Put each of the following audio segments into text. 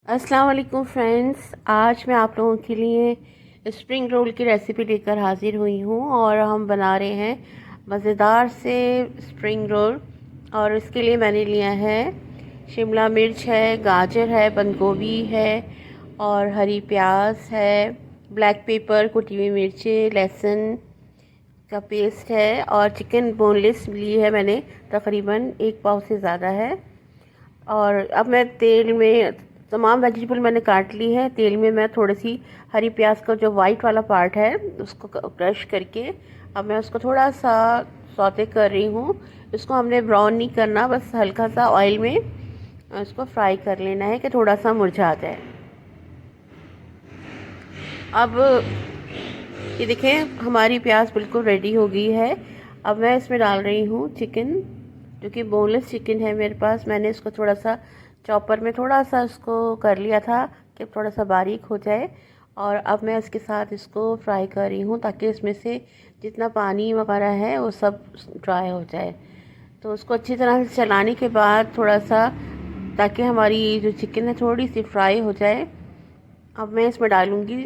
अस्सलाम वालेकुम फ्रेंड्स। आज मैं आप लोगों के लिए स्प्रिंग रोल की रेसिपी लेकर हाज़िर हुई हूँ और हम बना रहे हैं मज़ेदार से स्प्रिंग रोल। और इसके लिए मैंने लिया है शिमला मिर्च है, गाजर है, बंद गोभी है और हरी प्याज है, ब्लैक पेपर, कुटी हुई मिर्चें, लहसुन का पेस्ट है और चिकन बोनलेस ली है मैंने, तकरीबन 1 पाव से ज़्यादा है। और अब मैं तेल में तमाम वेजिटेबल मैंने काट ली है। तेल में मैं थोड़ी सी हरी प्याज का जो वाइट वाला पार्ट है उसको क्रश करके अब मैं उसको थोड़ा सा सौते कर रही हूँ। इसको हमने ब्राउन नहीं करना, बस हल्का सा ऑयल में इसको फ्राई कर लेना है कि थोड़ा सा मुरझा जाए। अब ये देखें, हमारी प्याज बिल्कुल रेडी हो गई है। अब मैं इसमें डाल रही हूँ चिकन, जो कि बोनलेस चिकन है मेरे पास। मैंने इसको थोड़ा सा चॉपर में थोड़ा सा इसको कर लिया था कि थोड़ा सा बारीक हो जाए। और अब मैं इसके साथ इसको फ्राई कर रही हूँ ताकि इसमें से जितना पानी वगैरह है वो सब ड्राई हो जाए। तो उसको अच्छी तरह से चलाने के बाद थोड़ा सा, ताकि हमारी जो चिकन है थोड़ी सी फ्राई हो जाए। अब मैं इसमें डालूँगी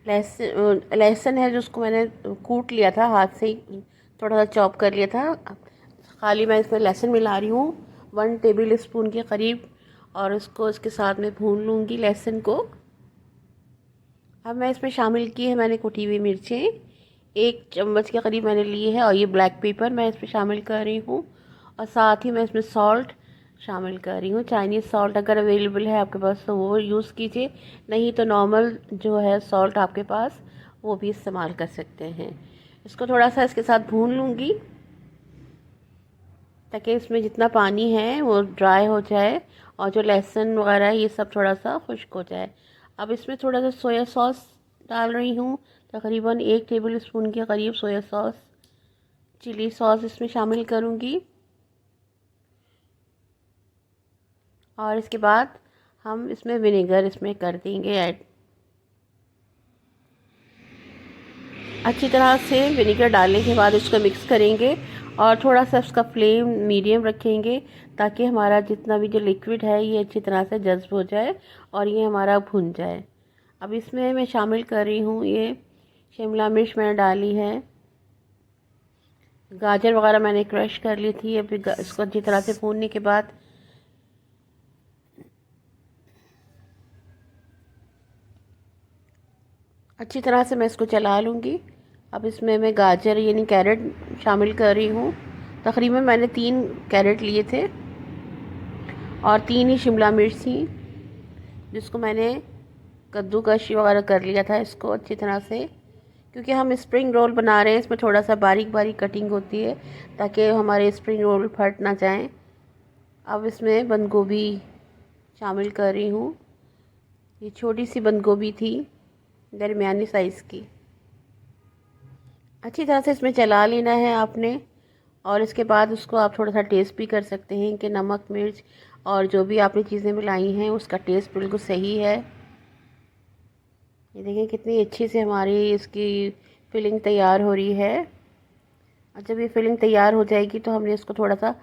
लहसुन है, जो उसको मैंने कूट लिया था, हाथ से ही थोड़ा सा चॉप कर लिया था। खाली मैं इसमें लहसुन मिला रही हूँ 1 टेबल स्पून के करीब, और उसको इसके साथ में भून लूँगी लहसुन को। अब मैं इसमें शामिल की है मैंने कुटी हुई मिर्चें, 1 चम्मच के करीब मैंने ली है, और ये ब्लैक पेपर मैं इसमें शामिल कर रही हूँ। और साथ ही मैं इसमें सॉल्ट शामिल कर रही हूँ। चाइनीज़ सॉल्ट अगर अवेलेबल है आपके पास तो वो यूज़ कीजिए, नहीं तो नॉर्मल जो है सॉल्ट आपके पास वो भी इस्तेमाल कर सकते हैं। इसको थोड़ा सा इसके साथ भून लूँगी ताकि इसमें जितना पानी है वो ड्राई हो जाए और जो लहसुन वगैरह है ये सब थोड़ा सा खुश्क हो जाए। अब इसमें थोड़ा सा सोया सॉस डाल रही हूँ, तकरीबन 1 टेबल स्पून के करीब सोया सॉस। चिली सॉस इसमें शामिल करूँगी, और इसके बाद हम इसमें विनेगर इसमें कर देंगे ऐड। अच्छी तरह से विनेगर डालने के बाद इसको मिक्स करेंगे और थोड़ा सा इसका फ्लेम मीडियम रखेंगे ताकि हमारा जितना भी जो लिक्विड है ये अच्छी तरह से जज्ब हो जाए और ये हमारा भुन जाए। अब इसमें मैं शामिल कर रही हूँ, ये शिमला मिर्च मैंने डाली है, गाजर वगैरह मैंने क्रश कर ली थी। अभी इसको अच्छी तरह से भूनने के बाद अच्छी तरह से मैं इसको चला लूँगी। अब इसमें मैं गाजर यानी कैरेट शामिल कर रही हूँ। तकरीबन मैंने 3 कैरेट लिए थे और 3 ही शिमला मिर्च थी, जिसको मैंने कद्दूकशी वगैरह कर लिया था इसको अच्छी तरह से, क्योंकि हम स्प्रिंग रोल बना रहे हैं। इसमें थोड़ा सा बारीक बारीक कटिंग होती है ताकि हमारे स्प्रिंग रोल फट ना जाएं। अब इसमें बंद गोभी शामिल कर रही हूँ। ये छोटी सी बंद गोभी थी, दरमियानी साइज़ की। अच्छी तरह से इसमें चला लेना है आपने, और इसके बाद उसको आप थोड़ा सा टेस्ट भी कर सकते हैं कि नमक मिर्च और जो भी आपने चीज़ें मिलाई हैं उसका टेस्ट बिल्कुल सही है। ये देखिए कितनी अच्छी से हमारी इसकी फिलिंग तैयार हो रही है। और जब ये फिलिंग तैयार हो जाएगी तो हमने इसको थोड़ा सा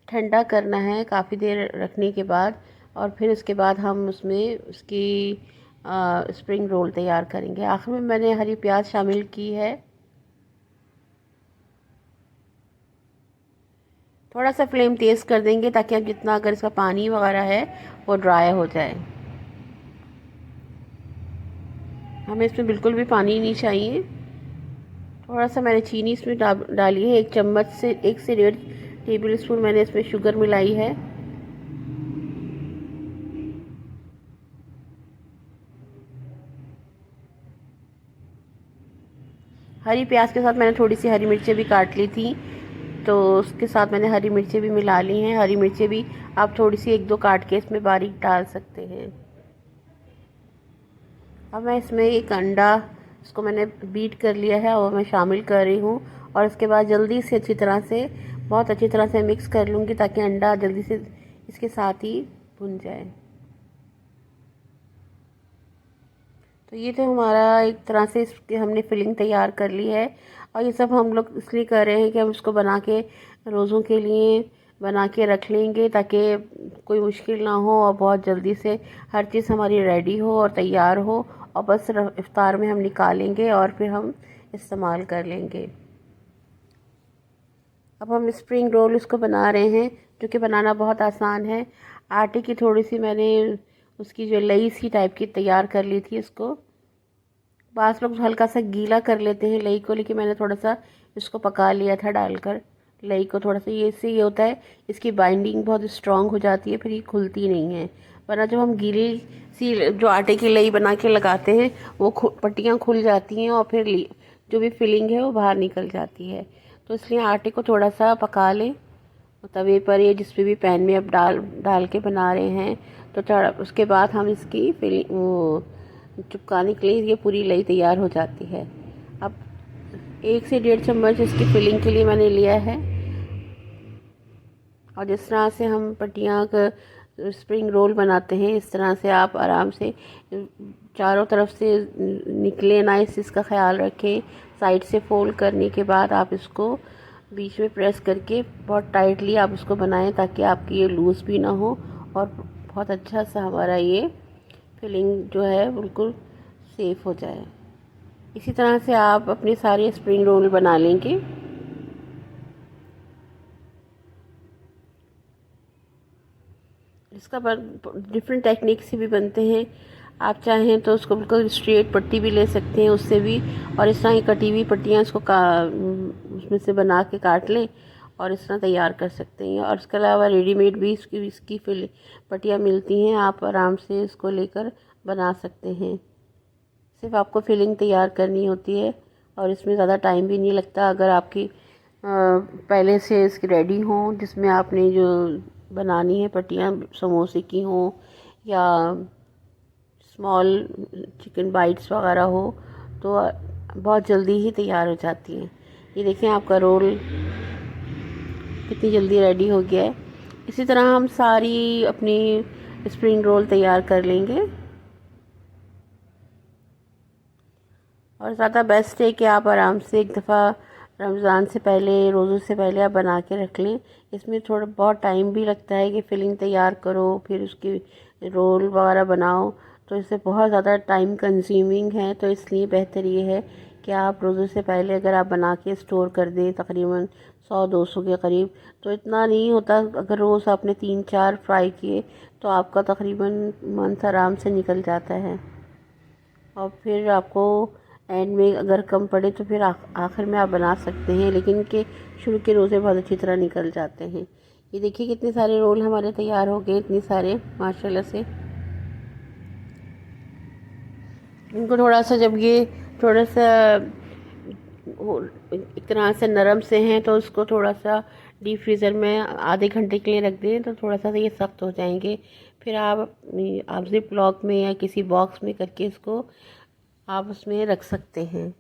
ठंडा करना है काफ़ी देर रखने के बाद, और फिर उसके बाद हम उसमें उसकी स्प्रिंग रोल तैयार करेंगे। आखिर में मैंने हरी प्याज शामिल की है। थोड़ा सा फ्लेम तेज़ कर देंगे ताकि अब जितना अगर इसका पानी वगैरह है वो ड्राई हो जाए। हमें इसमें बिल्कुल भी पानी नहीं चाहिए। थोड़ा सा मैंने चीनी इसमें डाली है, 1 चम्मच से 1 से 1.5 टेबल स्पून मैंने इसमें शुगर मिलाई है। हरी प्याज के साथ मैंने थोड़ी सी हरी मिर्चें भी काट ली थी, तो उसके साथ मैंने हरी मिर्चें भी मिला ली हैं। हरी मिर्चें भी आप थोड़ी सी 1-2 काट के इसमें बारीक डाल सकते हैं। अब मैं इसमें एक अंडा, इसको मैंने बीट कर लिया है और मैं शामिल कर रही हूँ, और इसके बाद जल्दी से अच्छी तरह से बहुत अच्छी तरह से मिक्स कर लूँगी ताकि अंडा जल्दी से इसके साथ ही भुन जाए। तो ये तो हमारा एक तरह से इसकी हमने फिलिंग तैयार कर ली है। और ये सब हम लोग इसलिए कर रहे हैं कि हम इसको बना के रोज़ों के लिए बना के रख लेंगे ताकि कोई मुश्किल ना हो और बहुत जल्दी से हर चीज़ हमारी रेडी हो और तैयार हो, और बस इफ्तार में हम निकालेंगे और फिर हम इस्तेमाल कर लेंगे। अब हम स्प्रिंग रोल इसको बना रहे हैं, जो कि बनाना बहुत आसान है। आटे की थोड़ी सी मैंने उसकी जो लई सी टाइप की तैयार कर ली थी इसको। बास लोग हल्का सा गीला कर लेते हैं लई को, लेकिन मैंने थोड़ा सा इसको पका लिया था डालकर लई को थोड़ा सा। ये इससे ये होता है, इसकी बाइंडिंग बहुत स्ट्रांग हो जाती है, फिर ये खुलती नहीं है। वरना जब हम गीली सी जो आटे की लई बना के लगाते हैं वो पट्टियाँ खुल जाती हैं और फिर जो भी फिलिंग है वो बाहर निकल जाती है। तो इसलिए आटे को थोड़ा सा पका लें तवे पर या जिस पे भी पैन में अब डाल डाल के बना रहे हैं। तो उसके बाद हम इसकी फिलिंग वो चिपकाने के लिए ये पूरी लई तैयार हो जाती है। अब 1 से 1.5 चम्मच इसकी फिलिंग के लिए मैंने लिया है। और जिस तरह से हम पट्टियाँ का स्प्रिंग रोल बनाते हैं, इस तरह से आप आराम से चारों तरफ से निकले ना, इस चीज़ का ख्याल रखें। साइड से फोल्ड करने के बाद आप इसको बीच में प्रेस करके बहुत टाइटली आप इसको बनाएं ताकि आपकी ये लूज़ भी ना हो और बहुत अच्छा सा हमारा ये फिलिंग जो है बिल्कुल सेफ हो जाए। इसी तरह से आप अपने सारे स्प्रिंग रोल बना लेंगे। इसका डिफरेंट टेक्निक से भी बनते हैं। आप चाहें तो उसको बिल्कुल स्ट्रेट पट्टी भी ले सकते हैं उससे भी, और इस तरह की कटी हुई पट्टियाँ इसको उसमें से बना के काट लें और इस तरह तैयार कर सकते हैं। और इसके अलावा रेडीमेड भी इसकी पट्टियाँ मिलती हैं, आप आराम से इसको लेकर बना सकते हैं। सिर्फ आपको फिलिंग तैयार करनी होती है और इसमें ज़्यादा टाइम भी नहीं लगता। अगर आपकी पहले से इसकी रेडी हो, जिसमें आपने जो बनानी है पट्टियाँ समोसे की हो या स्मॉल चिकन बाइट्स वगैरह हो, तो बहुत जल्दी ही तैयार हो जाती हैं। ये देखें आपका रोल कितनी जल्दी रेडी हो गया है। इसी तरह हम सारी अपनी स्प्रिंग रोल तैयार कर लेंगे। और ज़्यादा बेस्ट है कि आप आराम से एक दफ़ा रमज़ान से पहले, रोज़ों से पहले आप बना के रख लें। इसमें थोड़ा बहुत टाइम भी लगता है कि फिलिंग तैयार करो, फिर उसकी रोल वगैरह बनाओ, तो इससे बहुत ज़्यादा टाइम कंज्यूमिंग है। तो इसलिए बेहतर ये है कि आप रोज़ों से पहले अगर आप बना के स्टोर कर दें तकरीबन 100-200 के करीब, तो इतना नहीं होता। अगर रोज़ आपने 3-4 फ्राई किए तो आपका तकरीबन मंथ आराम से निकल जाता है। और फिर आपको एंड में अगर कम पड़े तो फिर आखिर में आप बना सकते हैं, लेकिन के शुरू के रोज़े बहुत अच्छी तरह निकल जाते हैं। ये देखिए कितने सारे रोल हमारे तैयार हो गए, इतने सारे माशाल्लाह से। इनको थोड़ा सा जब ये थोड़ा सा एक तरह से नरम से हैं तो उसको थोड़ा सा डीप फ्रीज़र में आधे घंटे के लिए रख दें तो थोड़ा सा ये सख्त हो जाएंगे। फिर आप जिप लॉक में या किसी बॉक्स में करके इसको आप उसमें रख सकते हैं।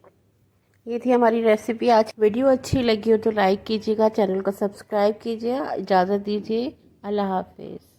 ये थी हमारी रेसिपी आज। वीडियो अच्छी लगी हो तो लाइक कीजिएगा, चैनल को सब्सक्राइब कीजिए। इजाज़त दीजिए, अल्लाह हाफिज़।